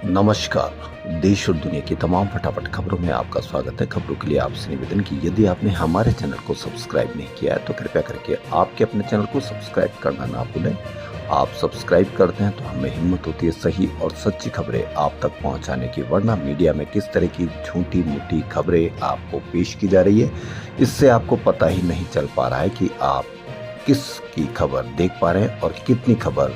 नमस्कार। देश और दुनिया की तमाम फटाफट खबरों में आपका स्वागत है। खबरों के लिए आपसे निवेदन कि यदि आपने हमारे चैनल को सब्सक्राइब नहीं किया है तो कृपया करके आपके अपने चैनल को सब्सक्राइब करना ना भूलें। आप सब्सक्राइब करते हैं तो हमें हिम्मत होती है सही और सच्ची खबरें आप तक पहुंचाने की, वरना मीडिया में किस तरह की झूठी मूठी खबरें आपको पेश की जा रही है, इससे आपको पता ही नहीं चल पा रहा है कि आप किसकी खबर देख पा रहे हैं और कितनी खबर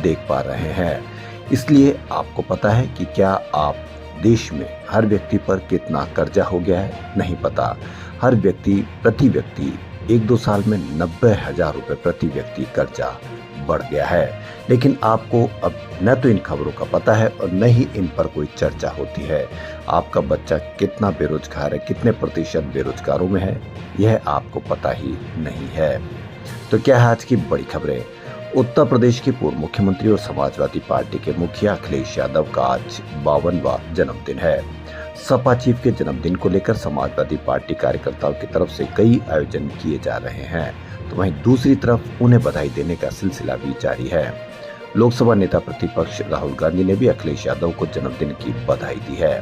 देख पा रहे हैं। इसलिए आपको पता है कि क्या आप देश में हर व्यक्ति पर कितना कर्जा हो गया है, नहीं पता। हर व्यक्ति प्रति व्यक्ति 1-2 साल में 90,000 रुपए प्रति व्यक्ति कर्जा बढ़ गया है। लेकिन आपको अब न तो इन खबरों का पता है और न ही इन पर कोई चर्चा होती है। आपका बच्चा कितना बेरोजगार है, कितने प्रतिशत बेरोजगारों में है, यह आपको पता ही नहीं है। तो क्या है आज की बड़ी खबरें। उत्तर प्रदेश के पूर्व मुख्यमंत्री और समाजवादी पार्टी के मुखिया अखिलेश यादव का आज 52वां जन्मदिन है। सपा चीफ के जन्मदिन को लेकर समाजवादी पार्टी कार्यकर्ताओं की तरफ से कई आयोजन किए जा रहे हैं, तो वहीं दूसरी तरफ उन्हें बधाई देने का सिलसिला भी जारी है। लोकसभा नेता प्रतिपक्ष राहुल गांधी ने भी अखिलेश यादव को जन्मदिन की बधाई दी है।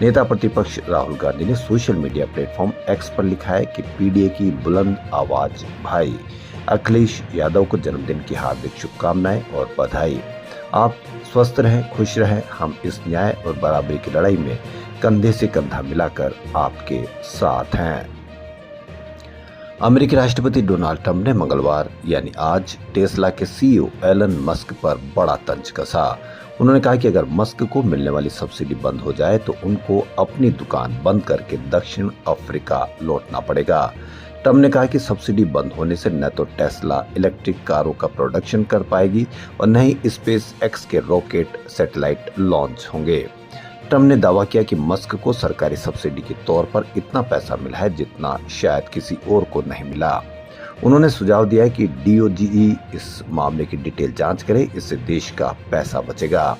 नेता प्रतिपक्ष राहुल गांधी ने सोशल मीडिया प्लेटफॉर्म एक्स पर लिखा है कि पीडीए की बुलंद आवाज भाई अखिलेश यादव को जन्मदिन की हार्दिक शुभकामनाएं और बधाई। आप स्वस्थ रहें, खुश रहें। हम इस न्याय और बराबरी की लड़ाई में कंधे से कंधा मिलाकर आपके साथ हैं। अमेरिकी राष्ट्रपति डोनाल्ड ट्रंप ने मंगलवार यानी आज टेस्ला के सीईओ एलन मस्क पर बड़ा तंज कसा। उन्होंने कहा कि अगर मस्क को मिलने वाली सब्सिडी बंद हो जाए तो उनको अपनी दुकान बंद करके दक्षिण अफ्रीका लौटना पड़ेगा। ट्रंप ने कहा कि सब्सिडी बंद होने से न तो टेस्ला इलेक्ट्रिक कारों का प्रोडक्शन कर पाएगी और न ही स्पेस एक्स के रॉकेट सैटेलाइट लॉन्च होंगे। ट्रंप ने दावा किया कि मस्क को सरकारी सब्सिडी के तौर पर इतना पैसा मिला है जितना शायद किसी और को नहीं मिला। उन्होंने सुझाव दिया है कि डीओजीई इस मामले की डिटेल जांच करे, इससे देश का पैसा बचेगा।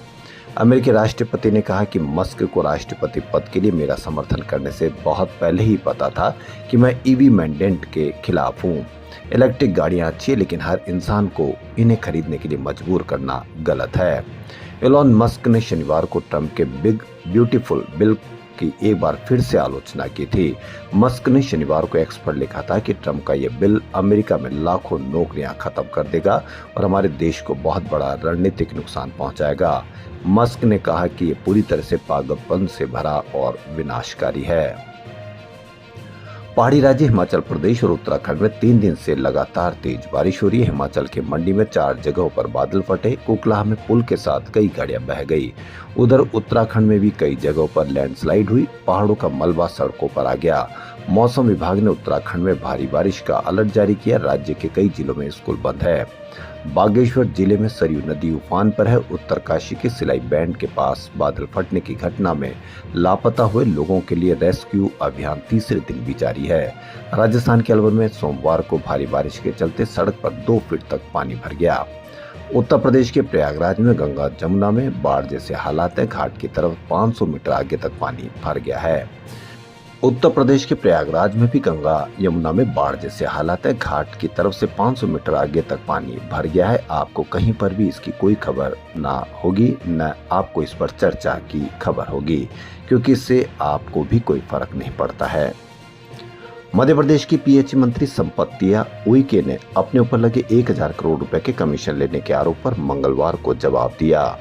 अमेरिकी राष्ट्रपति ने कहा कि मस्क को राष्ट्रपति पद के लिए मेरा समर्थन करने से बहुत पहले ही पता था कि मैं ईवी मैंडेट के खिलाफ हूँ। इलेक्ट्रिक गाड़ियाँ अच्छी है, लेकिन हर इंसान को इन्हें खरीदने के लिए मजबूर करना गलत है। एलोन मस्क ने शनिवार को ट्रंप के बिग ब्यूटीफुल बिल की एक बार फिर से आलोचना की थी। मस्क ने शनिवार को एक्स पर लिखा था कि ट्रंप का यह बिल अमेरिका में लाखों नौकरियां खत्म कर देगा और हमारे देश को बहुत बड़ा रणनीतिक नुकसान पहुंचाएगा। मस्क ने कहा कि यह पूरी तरह से पागलपन से भरा और विनाशकारी है। पहाड़ी राज्य हिमाचल प्रदेश और उत्तराखंड में 3 दिन से लगातार तेज बारिश हो रही है। हिमाचल के मंडी में 4 जगहों पर बादल फटे। कुकलाह में पुल के साथ कई गाड़ियां बह गई। उधर उत्तराखंड में भी कई जगहों पर लैंडस्लाइड हुई। पहाड़ों का मलबा सड़कों पर आ गया। मौसम विभाग ने उत्तराखंड में भारी बारिश का अलर्ट जारी किया। राज्य के कई जिलों में स्कूल बंद है। बागेश्वर जिले में सरयू नदी उफान पर है। उत्तरकाशी के सिलाई बैंड के पास बादल फटने की घटना में लापता हुए लोगों के लिए रेस्क्यू अभियान तीसरे दिन भी जारी है। राजस्थान के अलवर में सोमवार को भारी बारिश के चलते सड़क पर 2 फीट तक पानी भर गया। उत्तर प्रदेश के प्रयागराज में गंगा जमुना में बाढ़ जैसे हालात है। घाट की तरफ 500 मीटर आगे तक पानी भर गया है। उत्तर प्रदेश के प्रयागराज में भी गंगा यमुना में बाढ़ जैसे हालात है। घाट की तरफ से 500 मीटर आगे तक पानी भर गया है। आपको कहीं पर भी इसकी कोई खबर ना होगी, न आपको इस पर चर्चा की खबर होगी, क्योंकि इससे आपको भी कोई फर्क नहीं पड़ता है। मध्य प्रदेश की पीएचई मंत्री संपत्तिया उइके ने अपने ऊपर लगे 1000 करोड़ रुपए के कमीशन लेने के आरोप पर मंगलवार को जवाब दिया।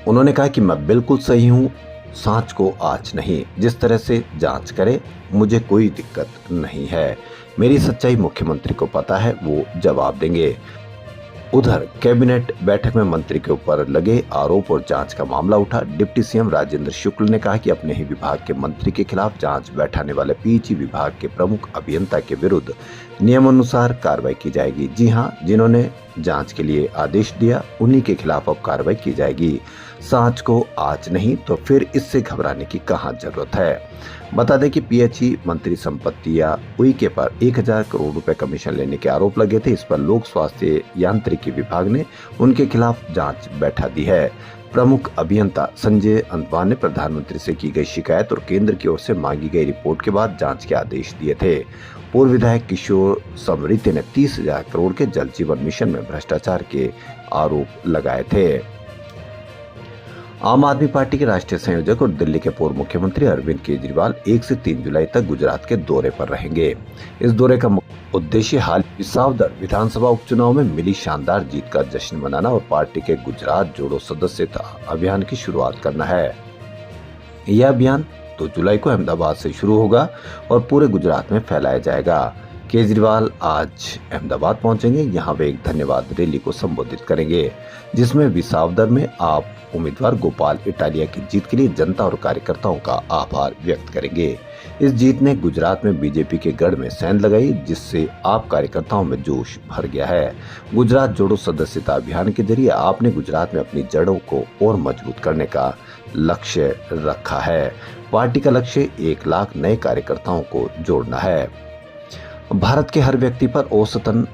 उन्होंने कहा कि मैं बिल्कुल सही हूँ, सांच को आँच नहीं, जिस तरह से जांच करे मुझे कोई दिक्कत नहीं है। मेरी सच्चाई मुख्यमंत्री को पता है, वो जवाब देंगे। उधर कैबिनेट बैठक में मंत्री के ऊपर लगे आरोप और जांच का मामला उठा। डिप्टी सीएम राजेंद्र शुक्ल ने कहा कि अपने ही विभाग के मंत्री के खिलाफ जांच बैठाने वाले पीएचई विभाग के प्रमुख अभियंता के विरुद्ध नियमानुसार कार्रवाई की जाएगी। जी हां, जिन्होंने जांच के लिए आदेश दिया उन्हीं के खिलाफ अब कार्रवाई की जाएगी। सांच को आँच नहीं तो फिर इससे घबराने की कहां जरूरत है। बता दें कि पीएचई मंत्री संपत्तिया उइके पर 1000 करोड़ रुपए कमीशन लेने के आरोप लगे थे। इस पर लोक स्वास्थ्य यांत्रिकी विभाग ने उनके खिलाफ जांच बैठा दी है। प्रमुख अभियंता संजय अंतवान ने प्रधानमंत्री से की गई शिकायत और केंद्र की ओर से मांगी गई रिपोर्ट के बाद जांच के आदेश दिए थे। पूर्व विधायक किशोर समरीते ने 30,000 करोड़ के जल जीवन मिशन में भ्रष्टाचार के आरोप लगाए थे। आम आदमी पार्टी के राष्ट्रीय संयोजक और दिल्ली के पूर्व मुख्यमंत्री अरविंद केजरीवाल 1 से 3 जुलाई तक गुजरात के दौरे पर रहेंगे। इस दौरे का मुख्य उद्देश्य हाल विसावदर विधानसभा उपचुनाव में मिली शानदार जीत का जश्न मनाना और पार्टी के गुजरात जोड़ो सदस्यता अभियान की शुरुआत करना है। यह अभियान 2 जुलाई को अहमदाबाद से शुरू होगा और पूरे गुजरात में फैलाया जाएगा। केजरीवाल आज अहमदाबाद पहुंचेंगे। यहां वे एक धन्यवाद रैली को संबोधित करेंगे, जिसमें विसावदर में आप उम्मीदवार गोपाल इटालिया की जीत के लिए जनता और कार्यकर्ताओं का आभार व्यक्त करेंगे। इस जीत ने गुजरात में बीजेपी के गढ़ में सेंध लगाई, जिससे आप कार्यकर्ताओं में जोश भर गया है। गुजरात जोड़ो सदस्यता अभियान के जरिए आपने गुजरात में अपनी जड़ों को और मजबूत करने का लक्ष्य रखा है। पार्टी का लक्ष्य 1 लाख नए कार्यकर्ताओं को जोड़ना है। भारत के हर व्यक्ति पर औसतन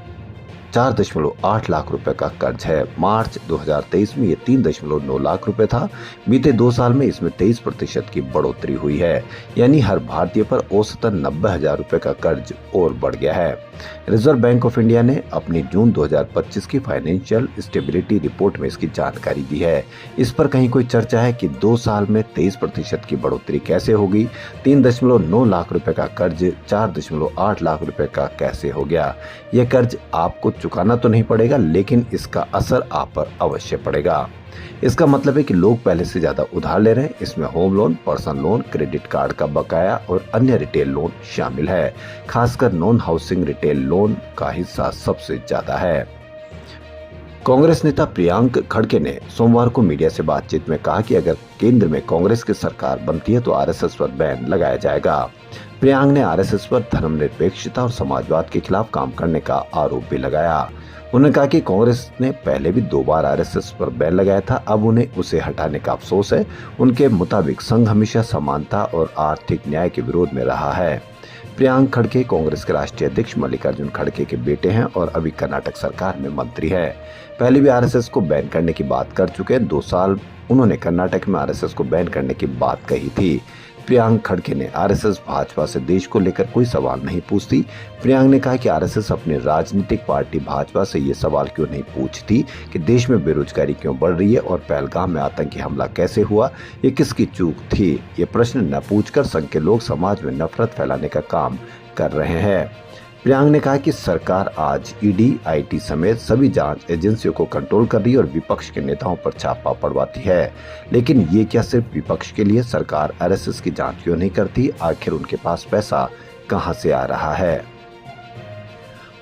4.8 लाख रुपए का कर्ज है। मार्च 2023 में ये 3.9 लाख रुपए था। बीते 2 साल में इसमें 23% की बढ़ोतरी हुई है, यानी हर भारतीय पर औसतन 90,000 रुपए का कर्ज और बढ़ गया है। रिजर्व बैंक ऑफ इंडिया ने अपनी जून 2025 की फाइनेंशियल स्टेबिलिटी रिपोर्ट में इसकी जानकारी दी है। इस पर कहीं कोई चर्चा है कि 2 साल में 23% की बढ़ोतरी कैसे होगी? 3.9 लाख रुपए का कर्ज 4.8 लाख रुपए का कैसे हो गया? यह कर्ज आपको चुकाना तो नहीं पड़ेगा, लेकिन इसका असर आप पर अवश्य पड़ेगा। इसका मतलब है कि लोग पहले से ज्यादा उधार ले रहे हैं। इसमें home loan, personal loan, credit card का बकाया और अन्य रिटेल लोन शामिल है। खासकर नॉन हाउसिंग रिटेल लोन का हिस्सा सबसे ज्यादा है। कांग्रेस नेता प्रियांक खड़गे ने सोमवार को मीडिया से बातचीत में कहा कि अगर केंद्र में कांग्रेस की सरकार बनती है तो आरएसएस पर बैन लगाया जाएगा। प्रियांक ने आरएसएस पर धर्मनिरपेक्षता और समाजवाद के खिलाफ काम करने का आरोप भी लगाया। उन्होंने कहा कि कांग्रेस ने पहले भी 2 बार आरएसएस पर बैन लगाया था, अब उन्हें उसे हटाने का अफसोस है। उनके मुताबिक संघ हमेशा समानता और आर्थिक न्याय के विरोध में रहा है। प्रियांक खड़गे कांग्रेस के राष्ट्रीय अध्यक्ष मल्लिकार्जुन खड़गे के बेटे हैं और अभी कर्नाटक सरकार में मंत्री है। पहले भी आरएसएस को बैन करने की बात कर चुके हैं। 2 साल उन्होंने कर्नाटक में आरएसएस को बैन करने की बात कही थी। प्रियांक खड़गे ने आरएसएस भाजपा से देश को लेकर कोई सवाल नहीं पूछती। प्रियांक ने कहा कि आरएसएस अपनी राजनीतिक पार्टी भाजपा से ये सवाल क्यों नहीं पूछती कि देश में बेरोजगारी क्यों बढ़ रही है और पहलगाम में आतंकी हमला कैसे हुआ, ये किसकी चूक थी? ये प्रश्न न पूछकर संघ के लोग समाज में नफरत फैलाने का काम कर रहे हैं। प्रियांक ने कहा कि सरकार आज ईडी, आईटी समेत सभी जांच एजेंसियों को कंट्रोल कर रही है और विपक्ष के नेताओं पर छापा पड़वाती है। लेकिन ये क्या सिर्फ विपक्ष के लिए? सरकार आरएसएस की जांच क्यों नहीं करती? आखिर उनके पास पैसा कहां से आ रहा है?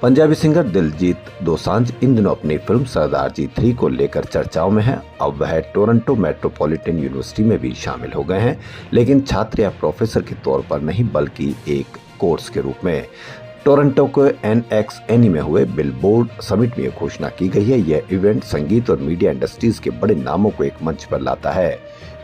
पंजाबी सिंगर दिलजीत दोसांझ इन दिनों अपनी फिल्म सरदार जी 3 को लेकर चर्चाओं में है। अब वह टोरंटो मेट्रोपॉलिटन यूनिवर्सिटी में भी शामिल हो गए हैं, लेकिन छात्र या प्रोफेसर के तौर पर नहीं, बल्कि एक कोर्स के रूप में। टोरंटो के NXNE में हुए बिलबोर्ड समिट में यह घोषणा की गई है। यह इवेंट संगीत और मीडिया इंडस्ट्रीज के बड़े नामों को एक मंच पर लाता है।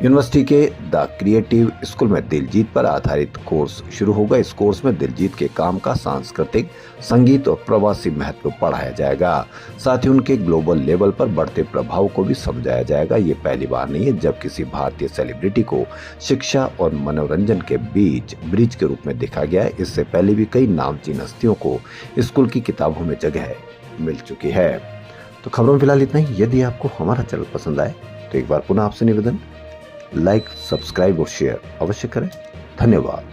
यूनिवर्सिटी के द क्रिएटिव स्कूल में दिलजीत पर आधारित कोर्स शुरू होगा। इस कोर्स में दिलजीत के काम का सांस्कृतिक, संगीत और प्रवासी महत्व पढ़ाया जाएगा। साथ ही उनके ग्लोबल लेवल पर बढ़ते प्रभाव को भी समझाया जाएगा। ये पहली बार नहीं है जब किसी भारतीय सेलिब्रिटी को शिक्षा और मनोरंजन के बीच ब्रिज के रूप में देखा गया है। इससे पहले भी कई नामचीन हस्तियों को स्कूल की किताबों में जगह मिल चुकी है। तो खबरों में फिलहाल इतना ही। यदि आपको हमारा चैनल पसंद आए तो एक बार पुनः आपसे निवेदन, लाइक, सब्सक्राइब और शेयर अवश्य करें। धन्यवाद।